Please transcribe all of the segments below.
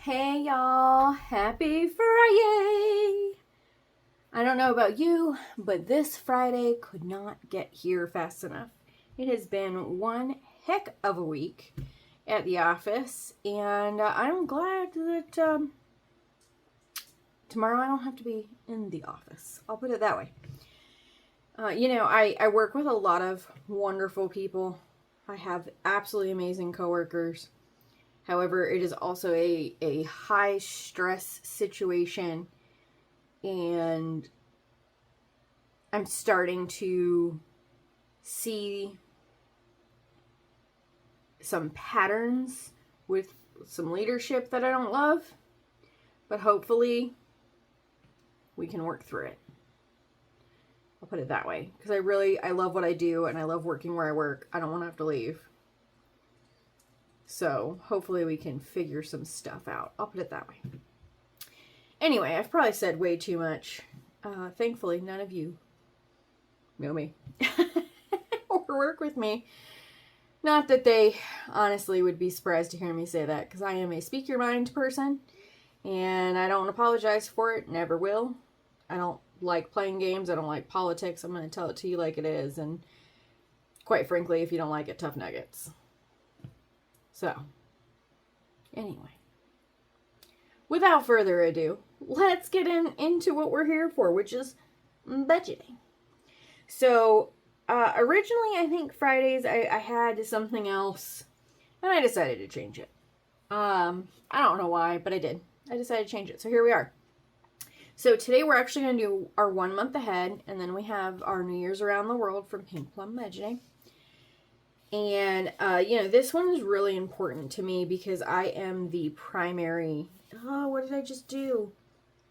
Hey y'all, happy Friday! I don't know about you, but this Friday could not get here fast enough. It has been one heck of a week at the office, and I'm glad that tomorrow I don't have to be in the office. I'll put it that way. I work with a lot of wonderful people. I have absolutely amazing coworkers. However, it is also a high stress situation, and I'm starting to see some patterns with some leadership that I don't love, but hopefully we can work through it. I'll put it that way, because I love what I do, and I love working where I work. I don't want to have to leave. So hopefully we can figure some stuff out. I'll put it that way. Anyway, I've probably said way too much. Thankfully, none of you know me or work with me. Not that they honestly would be surprised to hear me say that, because I am a speak your mind person, and I don't apologize for it. Never will. I don't like playing games. I don't like politics. I'm going to tell it to you like it is. And quite frankly, if you don't like it, tough nuggets. So, anyway, without further ado, let's get into what we're here for, which is budgeting. So, originally, I think Fridays, I had something else, and I decided to change it. I don't know why, but I did. I decided to change it. So, here we are. So, today we're actually going to do our 1 month ahead, and then we have our New Year's Around the World from Pink Plum Budgeting. And, this one is really important to me because I am the primary... Oh, what did I just do?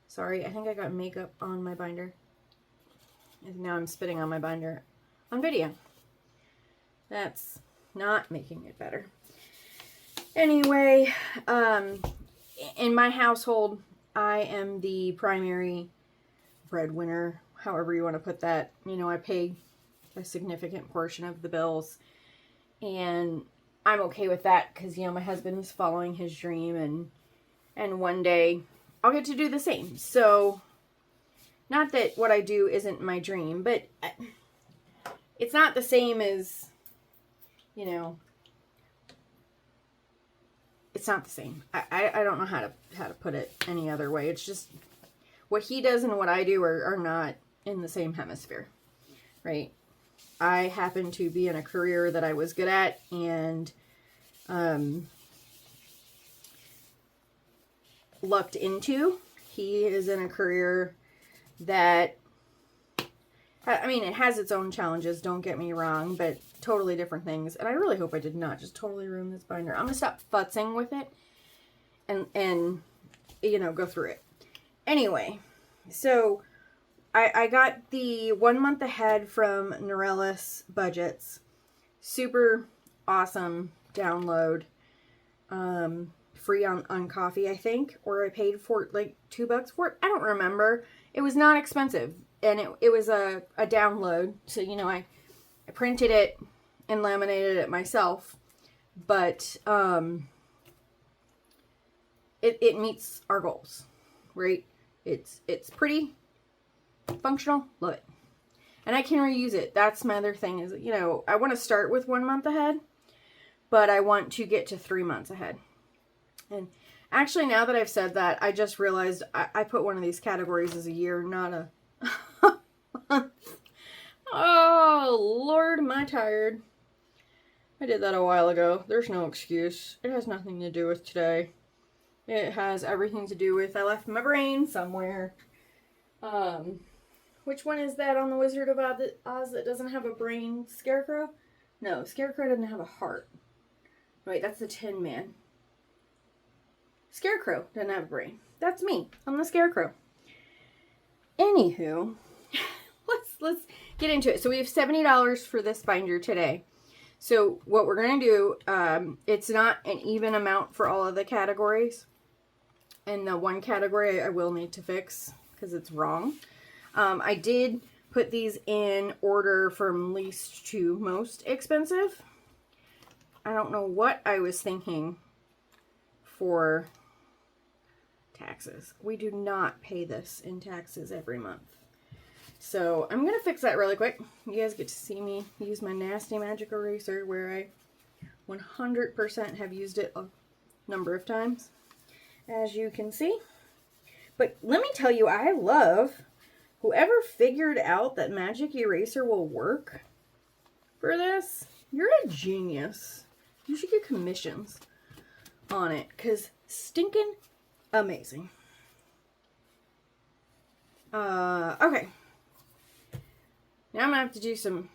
Sorry, I think I got makeup on my binder. And now I'm spitting on my binder on video. That's not making it better. Anyway, in my household, I am the primary breadwinner, however you want to put that. I pay a significant portion of the bills. And I'm okay with that because, my husband's following his dream, and one day I'll get to do the same. So, not that what I do isn't my dream, but it's not the same as, it's not the same. I don't know how to put it any other way. It's just what he does and what I do are not in the same hemisphere, right? I happen to be in a career that I was good at, and lucked into. He is in a career that, it has its own challenges, don't get me wrong, but totally different things. And I really hope I did not just totally ruin this binder. I'm going to stop futzing with it and go through it. Anyway, so... I got the 1 month ahead from Norellis Budgets. Super awesome download. Free on coffee, I think. Or I paid for like $2 for it. I don't remember. It was not expensive. And it was a download. So, I printed it and laminated it myself. But it meets our goals. Right? It's pretty functional, love it. And I can reuse it. That's my other thing is, I want to start with 1 month ahead, but I want to get to 3 months ahead. And actually, now that I've said that, I just realized I put one of these categories as a year, not a month. Oh, Lord, am I tired. I did that a while ago. There's no excuse. It has nothing to do with today. It has everything to do with I left my brain somewhere. Which one is that on the Wizard of Oz that doesn't have a brain? Scarecrow? No, Scarecrow doesn't have a heart. Wait, that's the Tin Man. Scarecrow doesn't have a brain. That's me. I'm the Scarecrow. Anywho, let's get into it. So we have $70 for this binder today. So what we're going to do, it's not an even amount for all of the categories. And the one category I will need to fix because it's wrong. I did put these in order from least to most expensive. I don't know what I was thinking for taxes. We do not pay this in taxes every month. So I'm going to fix that really quick. You guys get to see me use my nasty magic eraser where I 100% have used it a number of times, as you can see. But let me tell you, I love whoever figured out that magic eraser will work for this. You're a genius. You should get commissions on it, because stinking amazing. Okay. Now I'm gonna have to do some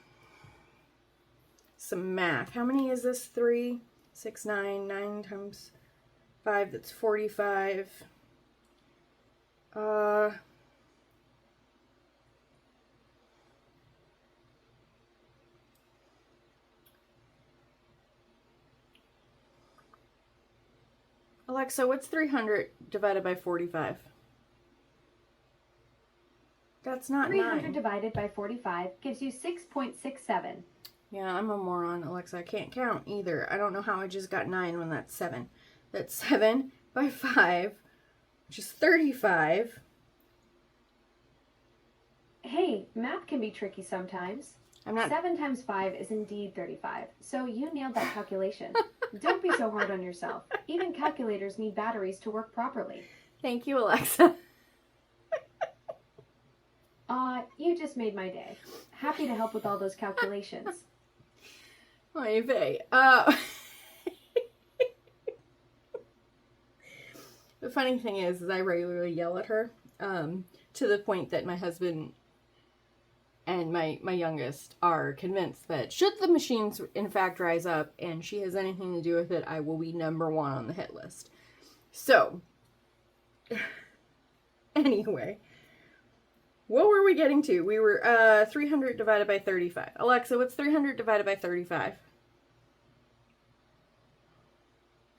math. How many is this? 3, 6, 9. 9 times 5, that's 45. Alexa, what's 300 divided by 45? That's not 300 9. divided by 45 gives you 6.67. Yeah, I'm a moron, Alexa. I can't count either. I don't know how I just got 9 when that's 7. That's 7 by 5, which is 35. Hey, math can be tricky sometimes. 7 times 5 is indeed 35, so you nailed that calculation. Don't be so hard on yourself. Even calculators need batteries to work properly. Thank you, Alexa. You just made my day. Happy to help with all those calculations. Oy vey. The funny thing is I regularly yell at her, to the point that my husband and my youngest are convinced that should the machines in fact rise up and she has anything to do with it, I will be number 1 on the hit list. So, anyway, what were we getting to? We were 300 divided by 35. Alexa, what's 300 divided by 35?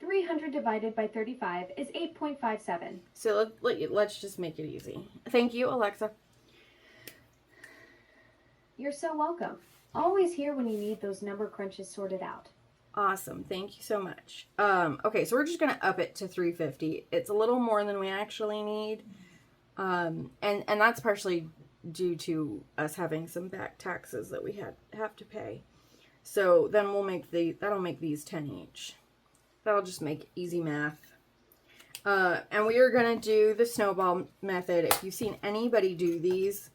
300 divided by 35 is 8.57. So let's just make it easy. Thank you, Alexa. You're so welcome. Always here when you need those number crunches sorted out. Awesome. Thank you so much. Okay, so we're just going to up it to 350. It's a little more than we actually need. And that's partially due to us having some back taxes that we have to pay. So then that'll make these 10 each. That'll just make easy math. And we are going to do the snowball method. If you've seen anybody do these,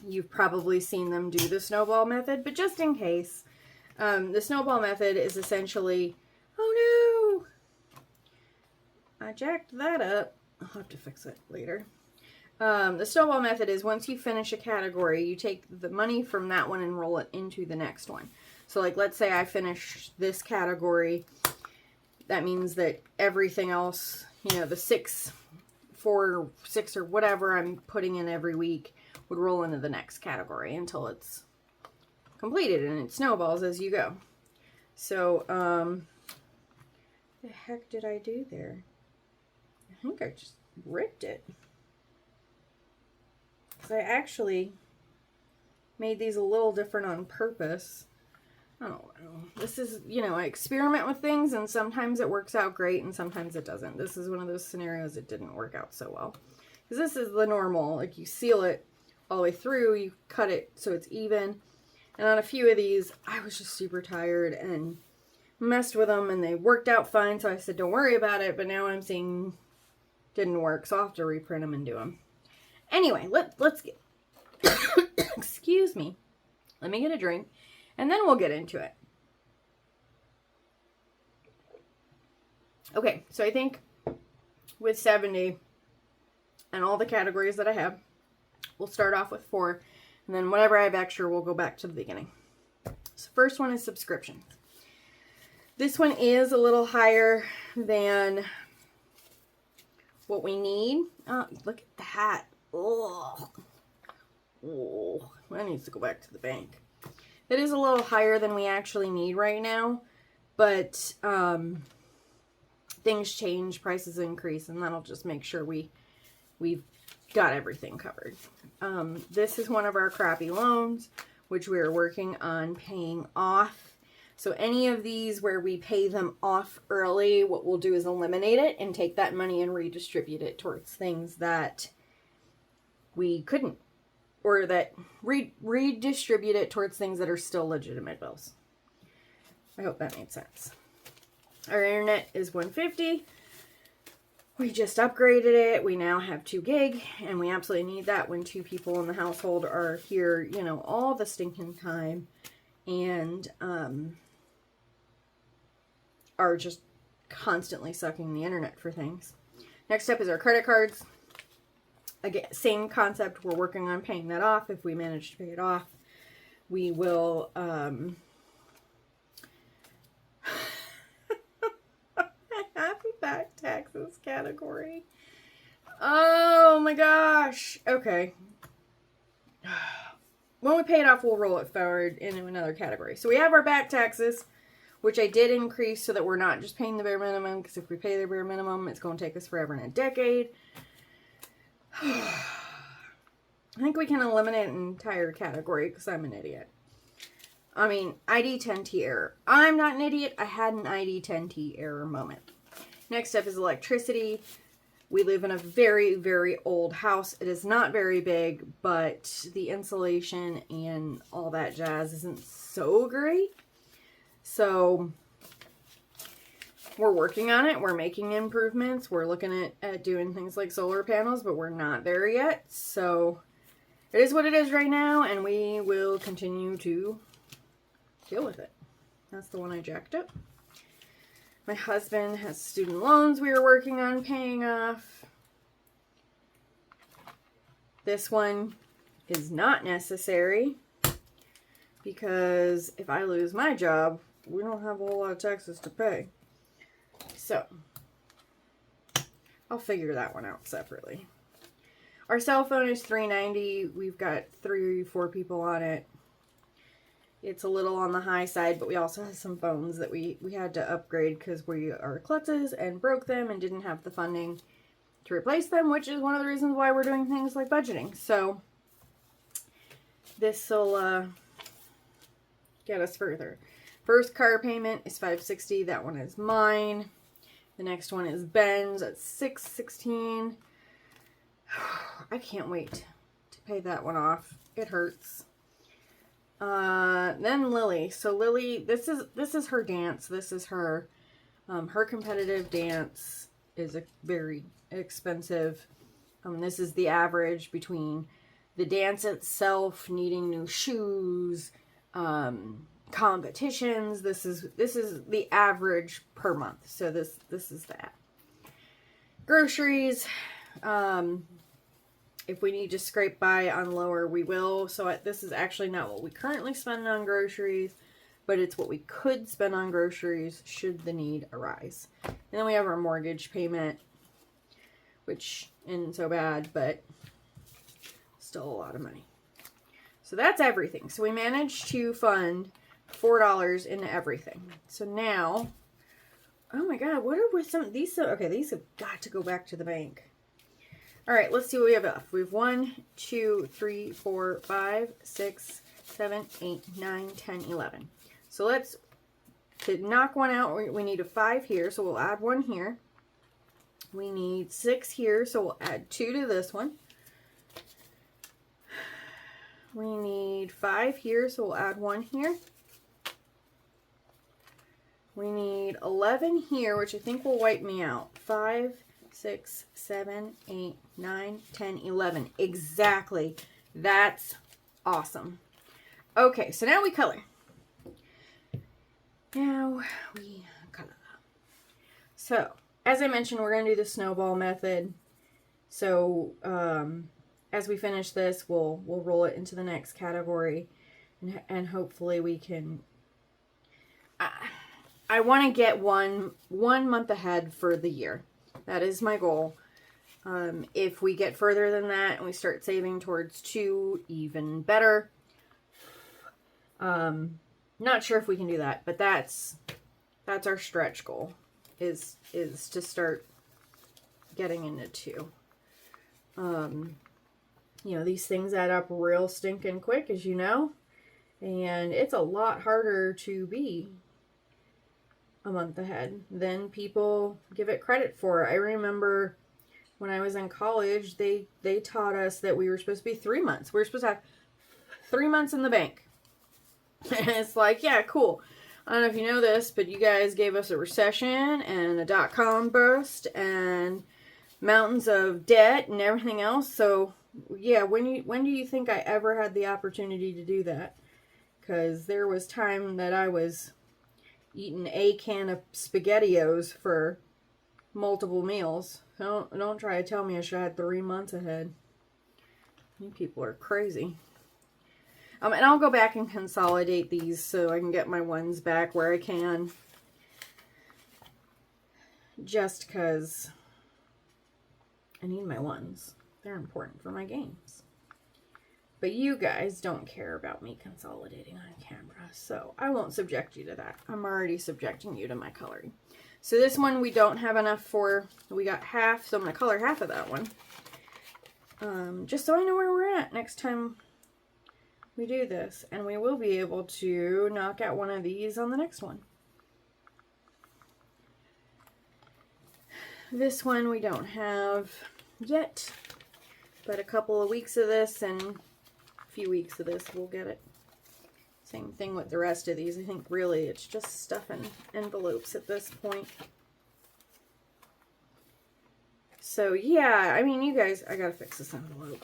you've probably seen them do the snowball method, but just in case, the snowball method is essentially, oh no, I jacked that up. I'll have to fix it later. The snowball method is once you finish a category, you take the money from that one and roll it into the next one. So like, let's say I finish this category. That means that everything else, you know, the 6 or whatever I'm putting in every week would roll into the next category until it's completed, and it snowballs as you go. So, the heck did I do there? I think I just ripped it. So I actually made these a little different on purpose. I don't know. This is, you know, I experiment with things, and sometimes it works out great and sometimes it doesn't. This is one of those scenarios that didn't work out so well. Because this is the normal, like you seal it all the way through, you cut it so it's even. And on a few of these, I was just super tired and messed with them, and they worked out fine, so I said don't worry about it, but now I'm seeing didn't work, so I'll have to reprint them and do them. Anyway, let's get, excuse me, let me get a drink, and then we'll get into it. Okay, so I think with 70 and all the categories that I have, we'll start off with 4, and then whatever I have extra, we'll go back to the beginning. So first one is subscriptions. This one is a little higher than what we need. Oh, look at that. Oh, that needs to go back to the bank. That is a little higher than we actually need right now, but things change, prices increase, and that'll just make sure we've got everything covered. This is one of our crappy loans, which we are working on paying off. So any of these where we pay them off early, what we'll do is eliminate it and take that money and redistribute it towards things that we couldn't, or that redistribute it towards things that are still legitimate bills. I hope that made sense. Our internet is 150. We just upgraded it. We now have 2 gig, and we absolutely need that when 2 people in the household are here, you know, all the stinking time, and are just constantly sucking the internet for things. Next up is our credit cards. Again, same concept. We're working on paying that off. If we manage to pay it off, we will happy back taxes category. Oh my gosh. Okay. When we pay it off, we'll roll it forward into another category. So we have our back taxes, which I did increase so that we're not just paying the bare minimum, because if we pay the bare minimum, it's going to take us forever and a decade. I think we can eliminate an entire category because I'm an idiot. I mean, ID 10T error. I'm not an idiot. I had an ID 10T error moment. Next up is electricity. We live in a very, very old house. It is not very big, but the insulation and all that jazz isn't so great. So we're working on it. We're making improvements. We're looking at doing things like solar panels, but we're not there yet. So it is what it is right now, and we will continue to deal with it. That's the one I jacked up. My husband has student loans we were working on paying off. This one is not necessary because if I lose my job, we don't have a whole lot of taxes to pay. So I'll figure that one out separately. Our cell phone is $3.90. We've got 3 or 4 people on it. It's a little on the high side, but we also have some phones that we had to upgrade because we are klutzes and broke them and didn't have the funding to replace them, which is one of the reasons why we're doing things like budgeting. So this will get us further. First car payment is $560. That one is mine. The next one is Ben's at $616. I can't wait to pay that one off. It hurts. Then Lily. So Lily, this is her dance. This is her competitive dance is very expensive. This is the average between the dance itself, needing new shoes, competitions. This is the average per month. So this is that. Groceries. If we need to scrape by on lower, we will. So this is actually not what we currently spend on groceries, but it's what we could spend on groceries should the need arise. And then we have our mortgage payment, which isn't so bad, but still a lot of money. So that's everything. So we managed to fund $4 into everything. So now, oh my God, what are with some of these? Okay, these have got to go back to the bank. All right, let's see what we have left. We have 1, 2, 3, 4, 5, 6, 7, 8, 9, 10, 11. So let's, to knock one out, we need a 5 here, so we'll add 1 here. We need 6 here, so we'll add 2 to this one. We need 5 here, so we'll add 1 here. We need 11 here, which I think will wipe me out. 5, 6, 7, 8, 9, 10, 11. Exactly. That's awesome. Okay, so now we color. Now we color. So, as I mentioned, we're going to do the snowball method. So, as we finish this, we'll roll it into the next category. And hopefully we can... I want to get one month ahead for the year. That is my goal. If we get further than that and we start saving towards 2, even better. Not sure if we can do that, but that's our stretch goal is to start getting into 2. You know, these things add up real stinking quick, as you know. And it's a lot harder to be a month ahead than people give it credit for. I remember when I was in college, they taught us that we were supposed to be 3 months. We were supposed to have 3 months in the bank. And it's like, yeah, cool. I don't know if you know this, but you guys gave us a recession and a dot-com burst and mountains of debt and everything else. So, yeah, when do you think I ever had the opportunity to do that? Because there was time that I was eating a can of SpaghettiOs for multiple meals. Don't try to tell me I should have had 3 months ahead. You people are crazy. And I'll go back and consolidate these so I can get my ones back where I can. Just because I need my ones. They're important for my games. But you guys don't care about me consolidating on camera, so I won't subject you to that. I'm already subjecting you to my coloring. So this one we don't have enough for. We got half, so I'm going to color half of that one. Just so I know where we're at next time we do this. And we will be able to knock out one of these on the next one. This one we don't have yet, but a couple of weeks of this and a few weeks of this we'll get it. Same thing with the rest of these. I think really it's just stuffing envelopes at this point. So yeah, I mean, you guys, I gotta fix this envelope.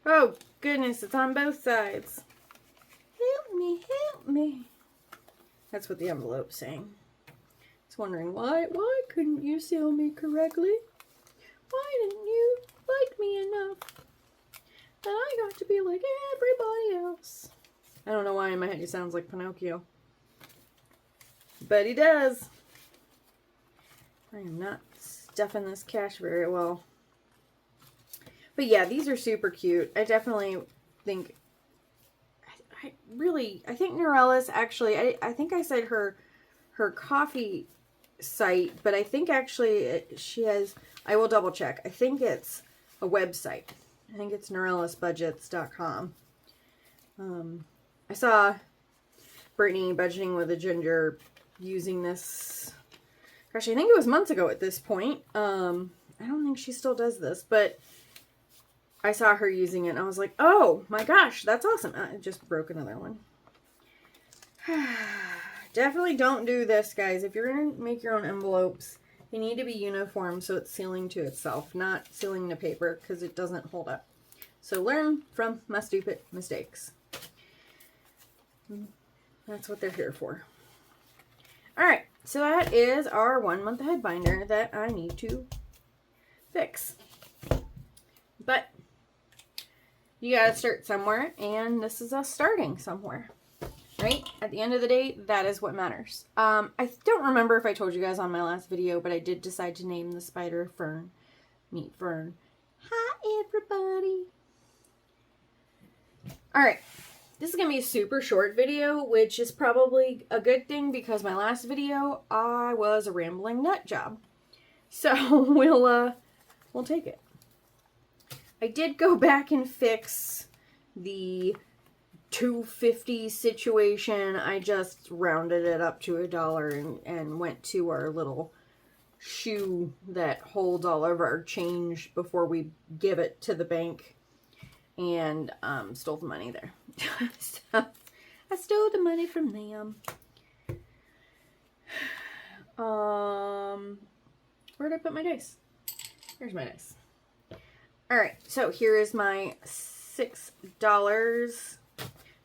Oh goodness, it's on both sides. Help me, help me. That's what the envelope's saying. It's wondering why couldn't you sell me correctly? Why didn't you like me enough that I got to be like everybody else? I don't know why in my head he sounds like Pinocchio. But he does. I am not stuffing this cash very well. But yeah, these are super cute. I definitely think, I think Norella's actually, I think I said her coffee site, but I think actually she has, I will double check. I think it's a website. I think it's norellasbudgets.com. I saw Brittany Budgeting with a Ginger using this. Gosh, I think it was months ago at this point. I don't think she still does this, but I saw her using it and I was like, oh my gosh, that's awesome. I just broke another one. Definitely don't do this, guys. If you're going to make your own envelopes, they need to be uniform so it's sealing to itself, not sealing to paper because it doesn't hold up. So learn from my stupid mistakes. That's what they're here for. Alright, so that is our 1 month ahead binder that I need to fix. But you gotta start somewhere, and this is us starting somewhere. Right? At the end of the day, that is what matters. I don't remember if I told you guys on my last video, but I did decide to name the spider Fern. Meet Fern. Hi, everybody. Alright. This is going to be a super short video, which is probably a good thing because my last video, I was a rambling nut job. So we'll take it. I did go back and fix the $2.50 situation. I just rounded it up to $1 and went to our little shoe that holds all of our change before we give it to the bank, and stole the money there. So I stole the money from them. Where did I put my dice? Here's my dice. Alright, so here is my $6.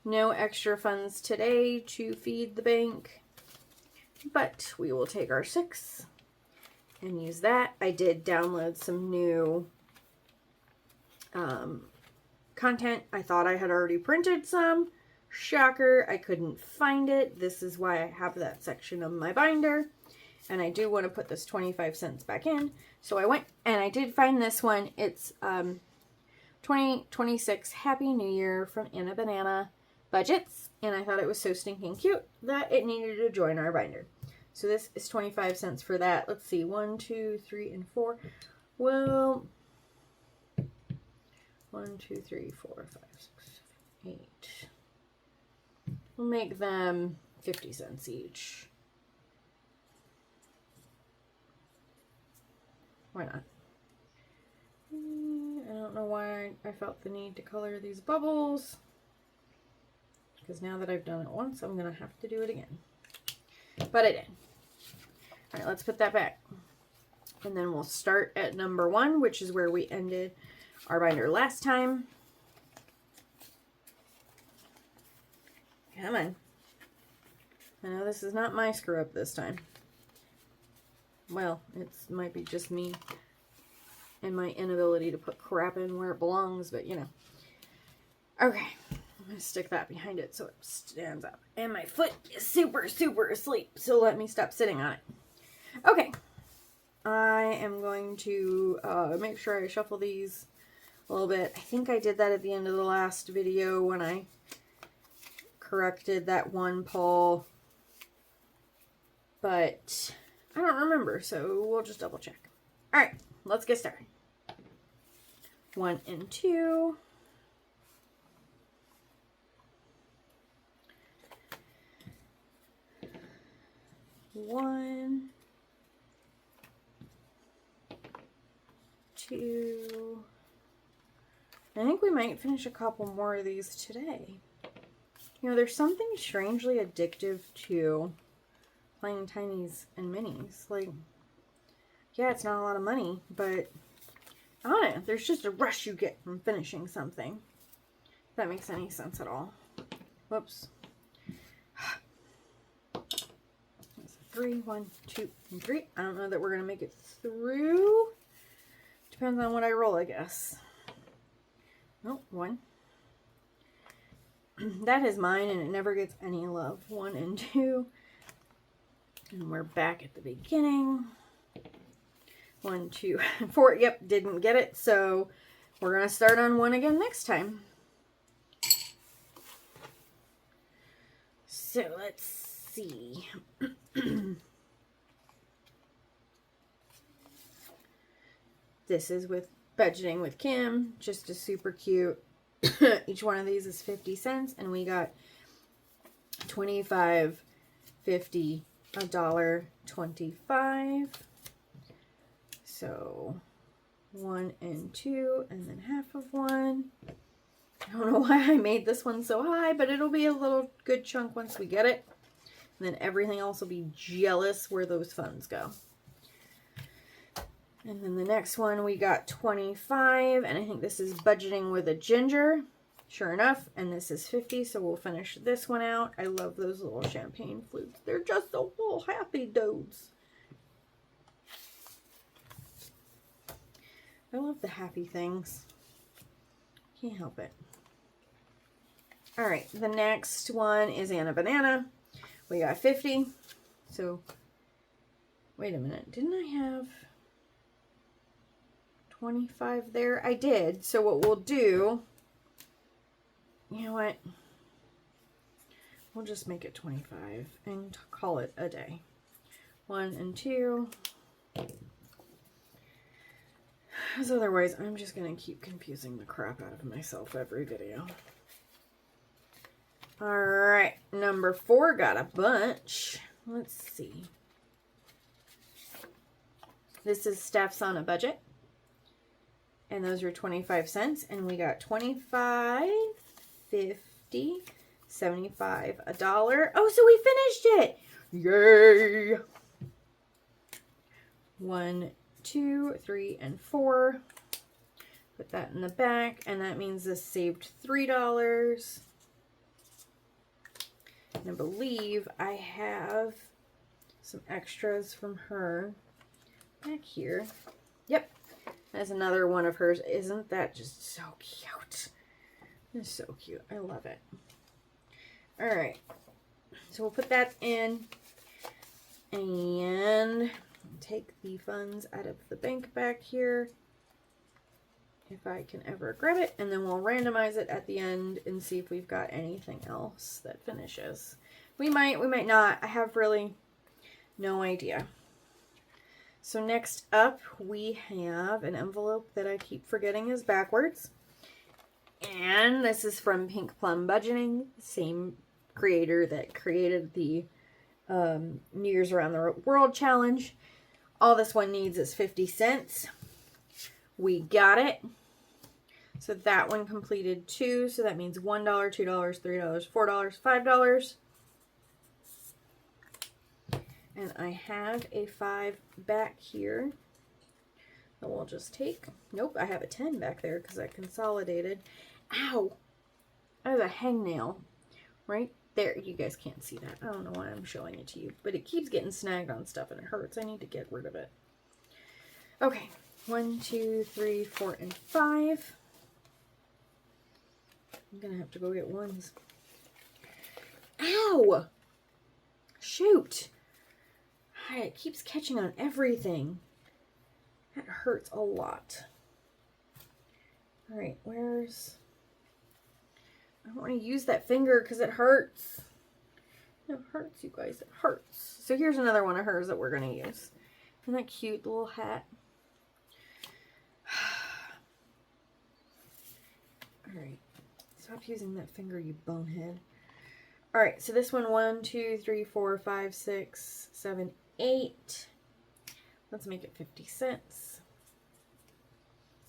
No extra funds today to feed the bank, but we will take our 6 and use that. I did download some new content. I thought I had already printed some. Shocker, I couldn't find it. This is why I have that section of my binder. And I do want to put this 25 cents back in. So I went and I did find this one. It's 2026 Happy New Year from Anna Banana Budgets. And I thought it was so stinking cute that it needed to join our binder. So this is 25 cents for that. Let's see, 1, 2, 3, and 4. Well, 1, 2, 3, 4, 5, 6, 7, 8. We'll make them 50 cents each. Why not? I don't know why I felt the need to color these bubbles. Because now that I've done it once, I'm going to have to do it again. But I did. All right, let's put that back. And then we'll start at number 1, which is where we ended our binder last time. Come on. I know this is not my screw up this time. Well, it might be just me and my inability to put crap in where it belongs, but you know. Okay, I'm going to stick that behind it so it stands up. And my foot is super, super asleep, so let me stop sitting on it. Okay, I am going to make sure I shuffle these a little bit. I think I did that at the end of the last video when I corrected that one pull, but I don't remember, so we'll just double check. All right, let's get started. 1 and 2. One, 2. I think we might finish a couple more of these today. You know, there's something strangely addictive to playing tinies and minis. Like, yeah, it's not a lot of money, but I don't know, there's just a rush you get from finishing something. If that makes any sense at all. Whoops. 3, 1, 2, and 3. I don't know that we're going to make it through. Depends on what I roll, I guess. Nope, 1. That is mine, and it never gets any love. 1 and 2. And we're back at the beginning. 1, 2, 4. Yep, didn't get it. So we're going to start on 1 again next time. So let's see. This is with Budgeting with Kim. Just a super cute. Each one of these is 50 cents, and we got 25, 50, $1, 25. So 1 and 2, and then half of 1. I don't know why I made this one so high, but it'll be a little good chunk once we get it. And then everything else will be jealous where those funds go. And then the next one we got 25, and I think this is Budgeting with a Ginger. Sure enough, and this is 50, so we'll finish this one out. I love those little champagne flutes. They're just so little happy dudes. I love the happy things. Can't help it. All right, the next one is Anna Banana. We got 50. So, wait a minute. Didn't I have 25 there? I did. So what we'll do, you know what? We'll just make it 25 and call it a day. 1 and 2. Because otherwise, I'm just going to keep confusing the crap out of myself every video. Alright, number 4 got a bunch. Let's see. This is Steph's on a Budget. And those are 25 cents. And we got 25, 50, 75, $1. Oh, so we finished it! Yay! 1, 2, 3, and 4. Put that in the back. And that means this saved $3. And I believe I have some extras from her back here. Yep. That's another one of hers. Isn't that just so cute? It's so cute. I love it. All right. So we'll put that in and take the funds out of the bank back here, if I can ever grab it, and then we'll randomize it at the end and see if we've got anything else that finishes. We might not. I have really no idea. So next up, we have an envelope that I keep forgetting is backwards. And this is from Pink Plum Budgeting. Same creator that created the New Year's Around the World Challenge. All this one needs is 50 cents. We got it. So that one completed 2. So that means $1, $2, $3, $4, $5. And I have a 5 back here that we'll just take. Nope, I have a 10 back there because I consolidated. Ow! I have a hangnail right there. You guys can't see that. I don't know why I'm showing it to you, but it keeps getting snagged on stuff and it hurts. I need to get rid of it. Okay, 1, 2, 3, 4, and 5. I'm gonna have to go get ones. Ow! Shoot! It keeps catching on everything. That hurts a lot. Alright, where's... I don't want to use that finger because it hurts. It hurts, you guys. It hurts. So here's another one of hers that we're going to use. Isn't that cute, the little hat? Alright. Stop using that finger, you bonehead. Alright, so this one, 1, 2, 3, 4, 5, 6, 7, 8. Let's make it 50 cents.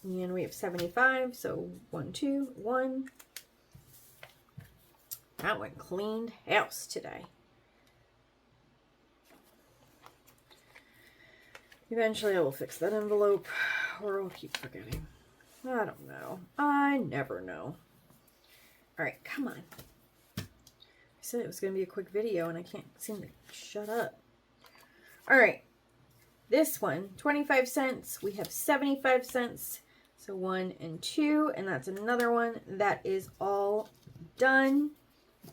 And we have 75, so 1, 2, 1. That one cleaned house today. Eventually I will fix that envelope, or I'll keep forgetting. I don't know. I never know. Alright, come on. I said it was going to be a quick video and I can't seem to shut up. Alright. This one, 25 cents. We have 75 cents. So 1 and 2. And that's another one. That is all done.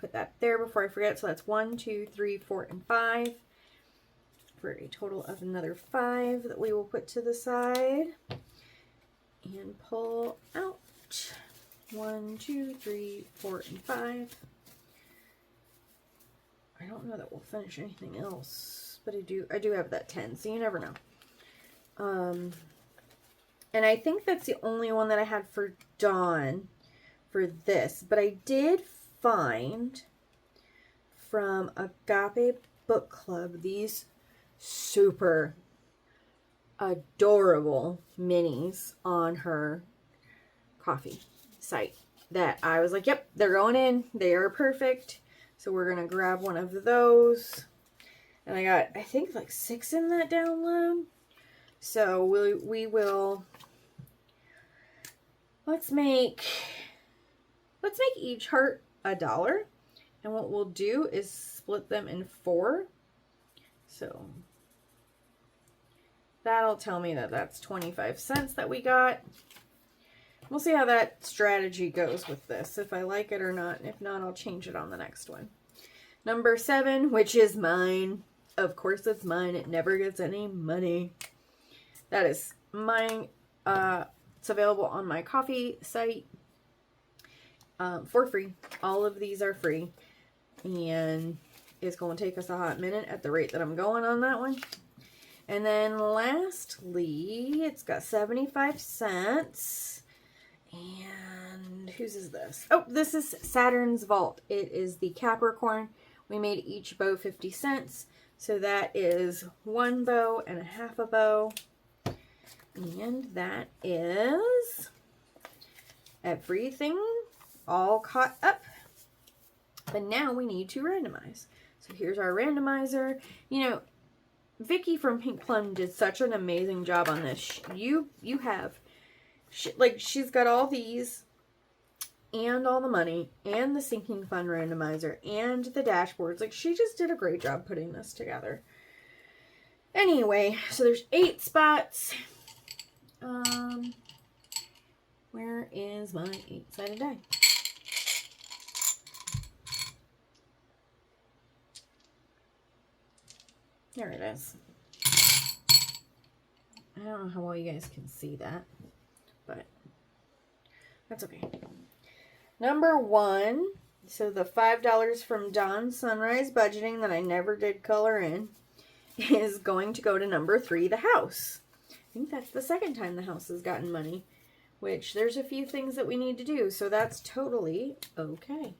Put that there before I forget. So that's 1, 2, 3, 4, and 5. For a total of another 5 that we will put to the side. And pull out. 1, 2, 3, 4, and 5. I don't know that we'll finish anything else, but I do have that 10, so you never know. And I think that's the only one that I had for Dawn for this, but I did find from Agape Book Club these super adorable minis on her coffee site that I was like, yep, they're going in. They are perfect. So we're going to grab one of those. And I got, I think, like 6 in that download. So we will, let's make each heart $1. And what we'll do is split them in 4. So that'll tell me that that's 25 cents that we got. We'll see how that strategy goes with this, if I like it or not. And if not, I'll change it on the next one. Number 7, which is mine. Of course it's mine. It never gets any money. That is mine. It's available on my coffee site for free. All of these are free. And it's going to take us a hot minute at the rate that I'm going on that one. And then lastly, it's got 75 cents. And whose is this? Oh, this is Saturn's Vault. It is the Capricorn. We made each bow 50 cents. So that is 1 bow and a half a bow. And that is everything all caught up. But now we need to randomize. So here's our randomizer. You know, Vicky from Pink Plum did such an amazing job on this. You have... she's got all these and all the money and the sinking fund randomizer and the dashboards. Like, she just did a great job putting this together. Anyway, so there's 8 spots. Where is my 8-sided die? There it is. I don't know how well you guys can see that, but that's okay. Number 1, so the $5 from Dawn Sunrise Budgeting that I never did color in is going to go to number 3, the house. I think that's the second time the house has gotten money, which there's a few things that we need to do, so that's totally okay.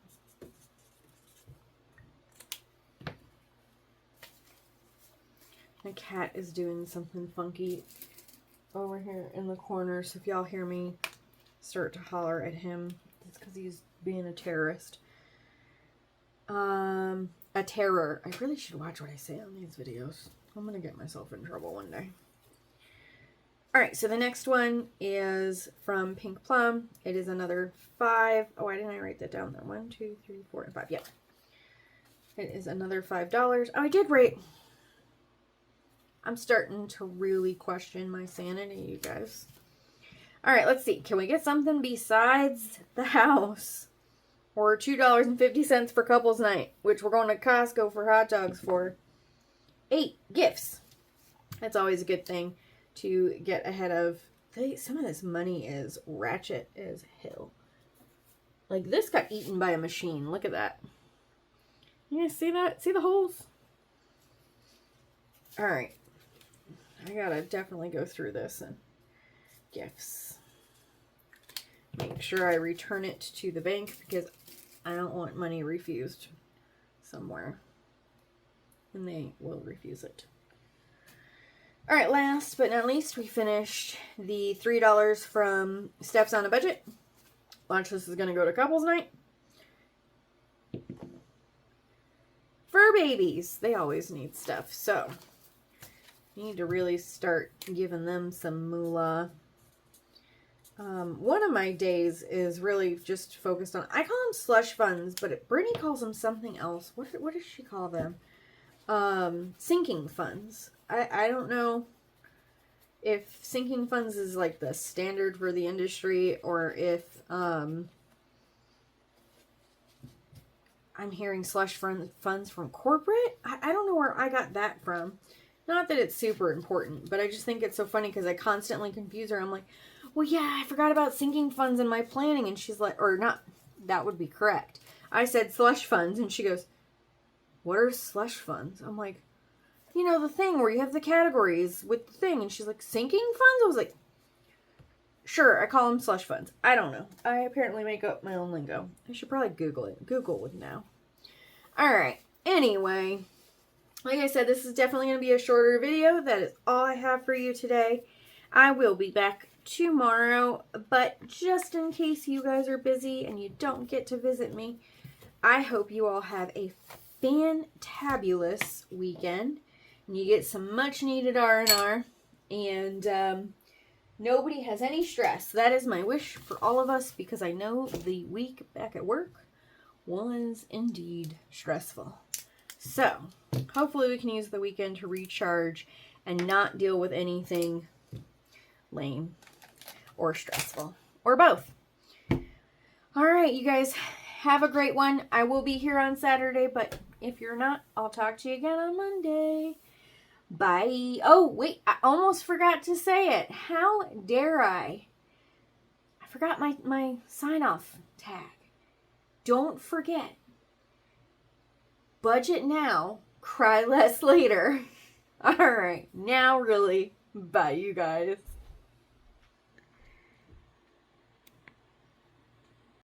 My cat is doing something funky over here in the corner, so if y'all hear me start to holler at him, it's because he's being a terrorist. A terror. I really should watch what I say on these videos. I'm gonna get myself in trouble one day. Alright, so the next one is from Pink Plum. It is another 5. Oh, why didn't I write that down there? 1, 2, 3, 4, and 5. Yeah. It is another $5. Oh, I did write. I'm starting to really question my sanity, you guys. Alright, let's see. Can we get something besides the house? Or $2.50 for couples night, which we're going to Costco for hot dogs for. 8 gifts. That's always a good thing to get ahead of. Some of this money is ratchet as hell. Like, this got eaten by a machine. Look at that. You guys see that? See the holes? Alright. I gotta definitely go through this and gifts. Make sure I return it to the bank because I don't want money refused somewhere. And they will refuse it. Alright, last but not least, we finished the $3 from Steph's on a Budget. Lunch this is going to go to couples night. Fur babies. They always need stuff. So, you need to really start giving them some moolah. One of my days is really just focused on, I call them slush funds, but Brittany calls them something else. What does she call them? Sinking funds. I don't know if sinking funds is like the standard for the industry or if, I'm hearing slush funds from corporate. I don't know where I got that from. Not that it's super important, but I just think it's so funny because I constantly confuse her. I'm like, well, yeah, I forgot about sinking funds in my planning. And she's like, or not, that would be correct. I said slush funds, and she goes, what are slush funds? I'm like, you know, the thing where you have the categories with the thing. And she's like, sinking funds? I was like, sure, I call them slush funds. I don't know. I apparently make up my own lingo. I should probably Google it. Google would know. Alright, anyway, like I said, this is definitely going to be a shorter video. That is all I have for you today. I will be back tomorrow, but just in case you guys are busy and you don't get to visit me, I hope you all have a fantabulous weekend and you get some much needed R&R and nobody has any stress. That is my wish for all of us because I know the week back at work was indeed stressful. So, hopefully we can use the weekend to recharge and not deal with anything lame or stressful or both. All right, you guys have a great one. I will be here on Saturday, but if you're not, I'll talk to you again on Monday. Bye. Oh, wait, I almost forgot to say it. How dare I? I forgot my sign-off tag. Don't forget. Budget now, cry less later. All right, now really, bye you guys.